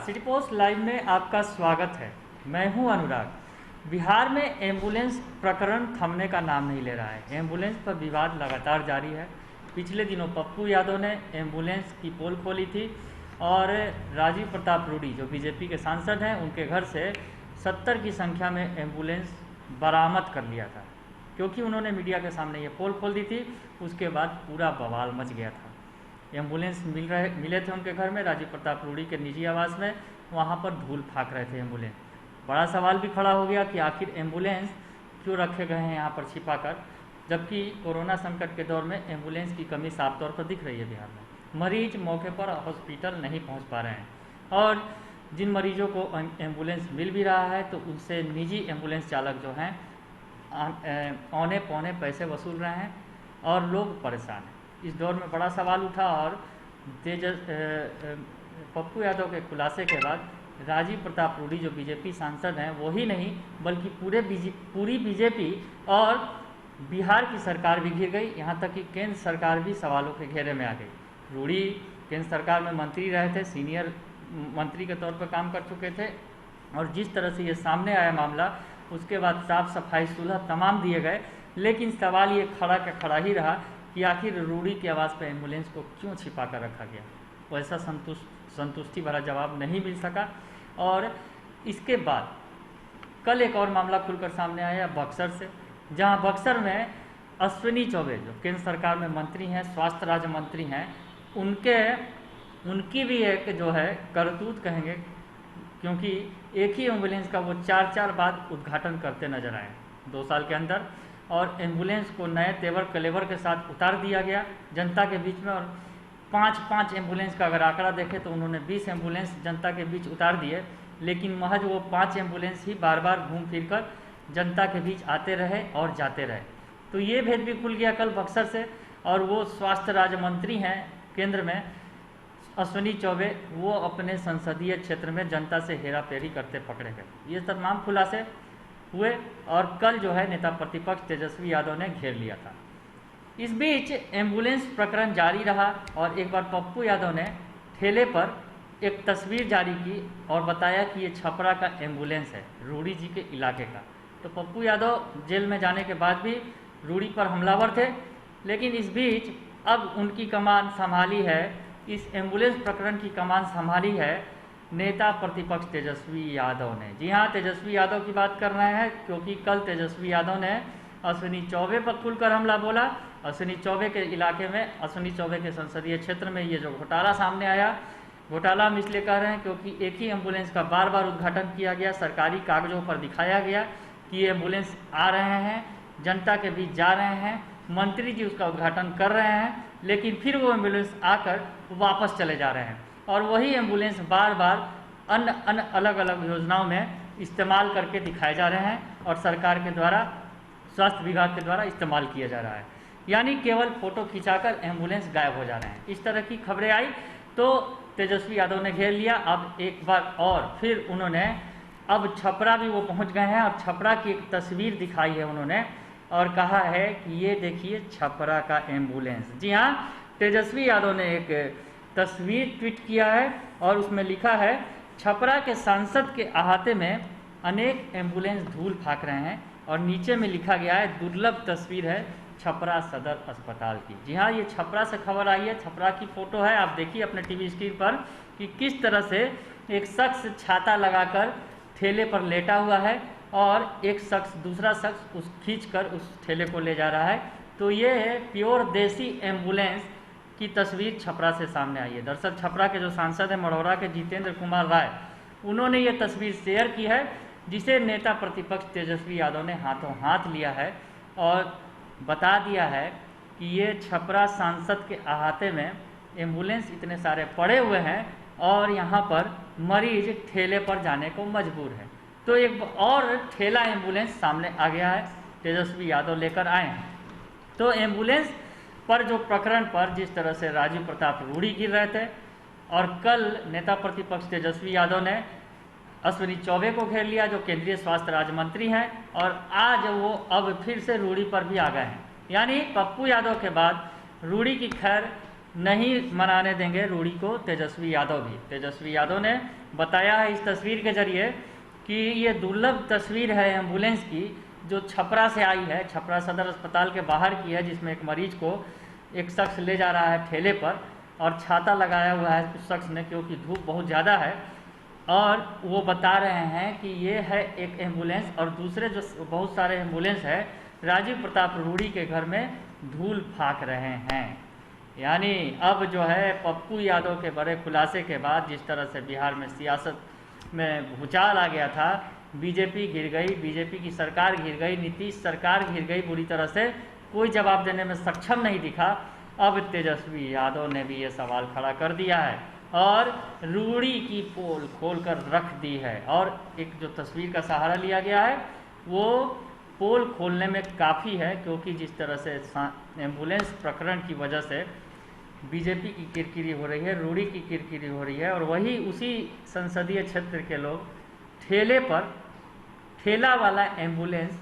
City post live में आपका स्वागत है। मैं हूं अनुराग। बिहार में एम्बुलेंस प्रकरण थमने का नाम नहीं ले रहा है। एम्बुलेंस पर विवाद लगातार जारी है। पिछले दिनों पप्पू यादव ने एम्बुलेंस की पोल खोली थी और राजीव प्रताप रूडी जो बीजेपी के सांसद हैं उनके घर से 70 की संख्या में एम्बुलेंस बरामद कर लिया था, क्योंकि उन्होंने मीडिया के सामने ये पोल खोल दी थी। उसके बाद पूरा बवाल मच गया था। एम्बुलेंस मिले थे उनके घर में, राजीव प्रताप रूडी के निजी आवास में। वहाँ पर धूल फाक रहे थे एम्बुलेंस। बड़ा सवाल भी खड़ा हो गया कि आखिर एम्बुलेंस क्यों रखे गए हैं यहाँ पर छिपा कर, जबकि कोरोना संकट के दौर में एम्बुलेंस की कमी साफ तौर पर दिख रही है बिहार में। मरीज मौके पर हॉस्पिटल नहीं पहुँच पा रहे हैं और जिन मरीजों को एम्बुलेंस मिल भी रहा है तो उनसे निजी एम्बुलेंस चालक जो हैं औने पौने पैसे वसूल रहे हैं और लोग परेशान हैं। इस दौर में बड़ा सवाल उठा और पप्पू यादव के खुलासे के बाद राजीव प्रताप रूडी जो बीजेपी सांसद हैं वो ही नहीं बल्कि पूरी बीजेपी और बिहार की सरकार भी घिर गई। यहाँ तक कि केंद्र सरकार भी सवालों के घेरे में आ गई। रूडी केंद्र सरकार में मंत्री रहे थे, सीनियर मंत्री के तौर पर काम कर चुके थे और जिस तरह से ये सामने आया मामला, उसके बाद साफ सफाई सुलह तमाम दिए गए। लेकिन सवाल ये खड़ा का खड़ा ही रहा कि आखिर रूडी की आवाज़ पर एम्बुलेंस को क्यों छिपा कर रखा गया। वैसा संतुष्टि भरा जवाब नहीं मिल सका। और इसके बाद कल एक और मामला खुलकर सामने आया बक्सर से, जहां बक्सर में अश्विनी चौबे जो केंद्र सरकार में मंत्री हैं, स्वास्थ्य राज्य मंत्री हैं, उनकी भी एक जो है करतूत कहेंगे, क्योंकि एक ही एम्बुलेंस का वो 4 बार उद्घाटन करते नजर आए 2 साल के अंदर। और एम्बुलेंस को नए तेवर कलेवर के साथ उतार दिया गया जनता के बीच में। और 5 एम्बुलेंस का अगर आंकड़ा देखें तो उन्होंने 20 एम्बुलेंस जनता के बीच उतार दिए, लेकिन महज वो 5 एम्बुलेंस ही बार बार घूम फिर कर जनता के बीच आते रहे और जाते रहे। तो ये भेद भी खुल गया कल बक्सर से। और वो स्वास्थ्य राज्य मंत्री हैं केंद्र में, अश्विनी चौबे, वो अपने संसदीय क्षेत्र में जनता से हेरा फेरी करते पकड़े गए। ये तमाम खुलासे हुए और कल जो है नेता प्रतिपक्ष तेजस्वी यादव ने घेर लिया था। इस बीच एम्बुलेंस प्रकरण जारी रहा और एक बार पप्पू यादव ने ठेले पर एक तस्वीर जारी की और बताया कि ये छपरा का एम्बुलेंस है, रूडी जी के इलाके का। तो पप्पू यादव जेल में जाने के बाद भी रूडी पर हमलावर थे, लेकिन इस बीच अब उनकी कमान संभाली है, इस एम्बुलेंस प्रकरण की कमान संभाली है नेता प्रतिपक्ष तेजस्वी यादव ने। जी हाँ, तेजस्वी यादव की बात कर रहे हैं, क्योंकि कल तेजस्वी यादव ने अश्विनी चौबे पर खुलकर हमला बोला। अश्विनी चौबे के इलाके में, अश्विनी चौबे के संसदीय क्षेत्र में ये जो घोटाला सामने आया, घोटाला हम इसलिए कह रहे हैं क्योंकि एक ही एम्बुलेंस का बार बार उद्घाटन किया गया, सरकारी कागजों पर दिखाया गया कि ये एम्बुलेंस आ रहे हैं, जनता के बीच जा रहे हैं, मंत्री जी उसका उद्घाटन कर रहे हैं, लेकिन फिर वो एम्बुलेंस आकर वापस चले जा रहे हैं और वही एम्बुलेंस बार बार अन्य अलग अलग योजनाओं में इस्तेमाल करके दिखाए जा रहे हैं और सरकार के द्वारा, स्वास्थ्य विभाग के द्वारा इस्तेमाल किया जा रहा है। यानी केवल फोटो खिंचाकर एम्बुलेंस गायब हो जा रहे हैं। इस तरह की खबरें आई तो तेजस्वी यादव ने घेर लिया। अब एक बार और फिर उन्होंने, अब छपरा भी वो पहुंच गए हैं और छपरा की एक तस्वीर दिखाई है उन्होंने और कहा है कि ये देखिए छपरा का एम्बुलेंस। जी हाँ, तेजस्वी यादव ने एक तस्वीर ट्वीट किया है और उसमें लिखा है, छपरा के सांसद के अहाते में अनेक एम्बुलेंस धूल फाक रहे हैं। और नीचे में लिखा गया है, दुर्लभ तस्वीर है छपरा सदर अस्पताल की। जी हाँ, ये छपरा से खबर आई है, छपरा की फोटो है। आप देखिए अपने टीवी स्क्रीन पर कि किस तरह से एक शख्स छाता लगाकर ठेले पर लेटा हुआ है और एक शख्स, दूसरा शख्स उस खींचकर उस ठेले को ले जा रहा है। तो ये है प्योर देसी एम्बुलेंस की तस्वीर छपरा से सामने आई है। दरअसल छपरा के जो सांसद हैं मढ़ौरा के जितेंद्र कुमार राय, उन्होंने ये तस्वीर शेयर की है, जिसे नेता प्रतिपक्ष तेजस्वी यादव ने हाथों हाथ लिया है और बता दिया है कि ये छपरा सांसद के अहाते में एम्बुलेंस इतने सारे पड़े हुए हैं और यहाँ पर मरीज ठेले पर जाने को मजबूर है। तो एक और ठेला एम्बुलेंस सामने आ गया है, तेजस्वी यादव लेकर आए हैं। तो एम्बुलेंस पर जो प्रकरण पर जिस तरह से राजीव प्रताप रूडी गिर रहे थे और कल नेता प्रतिपक्ष तेजस्वी यादव ने अश्विनी चौबे को घेर लिया जो केंद्रीय स्वास्थ्य राज्य मंत्री हैं, और आज वो अब फिर से रूडी पर भी आ गए हैं। यानी पप्पू यादव के बाद रूडी की खैर नहीं मनाने देंगे रूढ़ी को तेजस्वी यादव भी। तेजस्वी यादव ने बताया है इस तस्वीर के जरिए कि ये दुर्लभ तस्वीर है एम्बुलेंस की जो छपरा से आई है, छपरा सदर अस्पताल के बाहर की है, जिसमें एक मरीज को एक शख्स ले जा रहा है ठेले पर और छाता लगाया हुआ है उस शख्स ने, क्योंकि धूप बहुत ज़्यादा है। और वो बता रहे हैं कि ये है एक एम्बुलेंस और दूसरे जो बहुत सारे एम्बुलेंस है राजीव प्रताप रूढ़ी के घर में धूल फाक रहे हैं। यानी अब जो है पप्पू यादव के बड़े खुलासे के बाद जिस तरह से बिहार में सियासत में भूचाल आ गया था, बीजेपी गिर गई, बीजेपी की सरकार गिर गई, नीतीश सरकार गिर गई बुरी तरह से, कोई जवाब देने में सक्षम नहीं दिखा। अब तेजस्वी यादव ने भी ये सवाल खड़ा कर दिया है और रूढ़ी की पोल खोलकर रख दी है। और एक जो तस्वीर का सहारा लिया गया है वो पोल खोलने में काफ़ी है, क्योंकि जिस तरह से एम्बुलेंस प्रकरण की वजह से बीजेपी की किरकिरी हो रही है, रूढ़ी की किरकिरी हो रही है, और वही उसी संसदीय क्षेत्र के लोग ठेले पर ठेला वाला एम्बुलेंस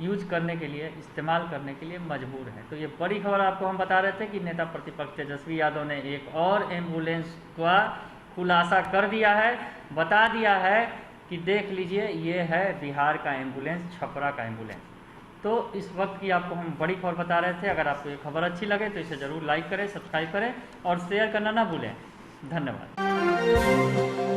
यूज करने के लिए, इस्तेमाल करने के लिए मजबूर है। तो ये बड़ी खबर आपको हम बता रहे थे कि नेता प्रतिपक्ष तेजस्वी यादव ने एक और एम्बुलेंस का खुलासा कर दिया है, बता दिया है कि देख लीजिए ये है बिहार का एम्बुलेंस, छपरा का एम्बुलेंस। तो इस वक्त की आपको हम बड़ी खबर बता रहे थे। अगर आपको ये खबर अच्छी लगे तो इसे ज़रूर लाइक करें, सब्सक्राइब करें और शेयर करना ना भूलें। धन्यवाद।